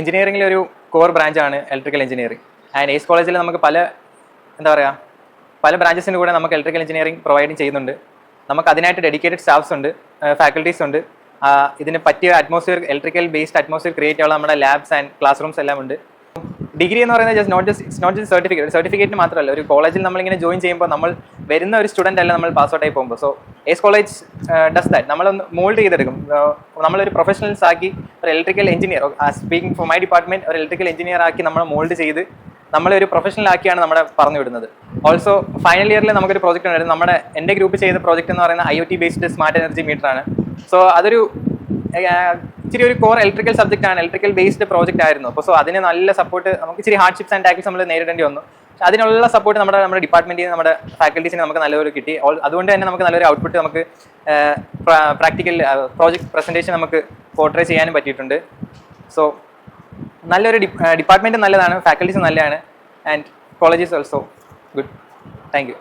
എഞ്ചിനീയറിംഗിലെ ഒരു കോർ ബ്രാഞ്ചാണ് electrical engineering. And Ace കോളേജിൽ നമുക്ക് പല ബ്രാഞ്ചസിൻ്റെ കൂടെ നമുക്ക് ഇലക്ട്രിക്കൽ എഞ്ചിനീയറിംഗ് പ്രൊവൈഡ് ചെയ്യുന്നുണ്ട്. നമുക്ക് അതിനായിട്ട് ഡെഡിക്കേറ്റഡ് സ്റ്റാഫ്സ് ഉണ്ട്, ഫാക്കൽറ്റീസ് ഉണ്ട്. ഇതിന് പറ്റിയ atmosphere, electrical based atmosphere create ചെയ്യാനുള്ള നമ്മുടെ ലാബ്സ് ആൻഡ് ക്ലാസ് റൂംസ് എല്ലാം ഉണ്ട്. ഡിഗ്രി എന്ന് പറയുന്നത് നോട്ട് ജസ്റ്റ് സർട്ടിഫിക്കറ്റ് മാത്രമല്ല. ഒരു കോളേജിൽ നമ്മളിങ്ങനെ ജോയിൻ ചെയ്യുമ്പോൾ നമ്മൾ വരുന്ന ഒരു സ്റ്റുഡൻ്റ് അല്ല നമ്മൾ പാസ് ഔട്ട് ആയി പോകുമ്പോൾ. So ace college does that. നമ്മളൊന്ന് മോൾഡ് ചെയ്തെടുക്കും. നമ്മളൊരു പ്രൊഫഷണൽസ് ആക്കി ഒരു electrical engineer, speaking for my department, ഒരു ഇലക്ട്രിക്കൽ എഞ്ചിനീയർ ആക്കി നമ്മൾ മോൾഡ് ചെയ്ത് നമ്മളെ ഒരു പ്രൊഫഷണൽ ആക്കിയാണ് നമ്മുടെ പറഞ്ഞു വിടുന്നത്. ഓൾസോ ഫൈനൽ ഇയറിൽ നമുക്കൊരു പ്രോജക്റ്റ് ഉണ്ടായിരുന്നു. എൻ്റെ ഗ്രൂപ്പ് ചെയ്ത പ്രോജക്റ്റ് എന്ന് പറയുന്നത് IoT based smart energy meter ആണ്. സോ അതൊരു ഇച്ചിരി ഒരു കോർ ഇലക്ട്രിക്കൽ സബ്ജക്റ്റ് ആണ്, ഇലക്ട്രിക്കൽ ബേസ്ഡ് പ്രോജക്റ്റ് ആയിരുന്നു. അപ്പോൾ സോ അതിന് നല്ല സപ്പോർട്ട്, നമുക്ക് ഇച്ചിരി ഹാർഡ്ഷിപ്സ് ആൻഡ് ടാക്കിൾസ് നമ്മൾ നേരിടേണ്ടി വന്നു. പക്ഷേ അതിനുള്ള സപ്പോർട്ട് നമ്മുടെ ഡിപ്പാർട്ട്മെന്റിൽ നമ്മുടെ ഫാക്കൽറ്റീസിന് നമുക്ക് നല്ലൊരു കിട്ടി. അതുകൊണ്ട് തന്നെ നമുക്ക് നല്ലൊരു ഔട്ട്പുട്ട്, നമുക്ക് പ്രാക്ടിക്കൽ പ്രോജക്റ്റ് പ്രസന്റേഷൻ നമുക്ക് പോർട്രേ ചെയ്യാനും പറ്റിയിട്ടുണ്ട്. സോ നല്ലൊരു ഡിപ്പാർട്ട്മെന്റ് നല്ലതാണ്, ഫാക്കൽറ്റീസ് നല്ലതാണ്, and college is also good. Thank you.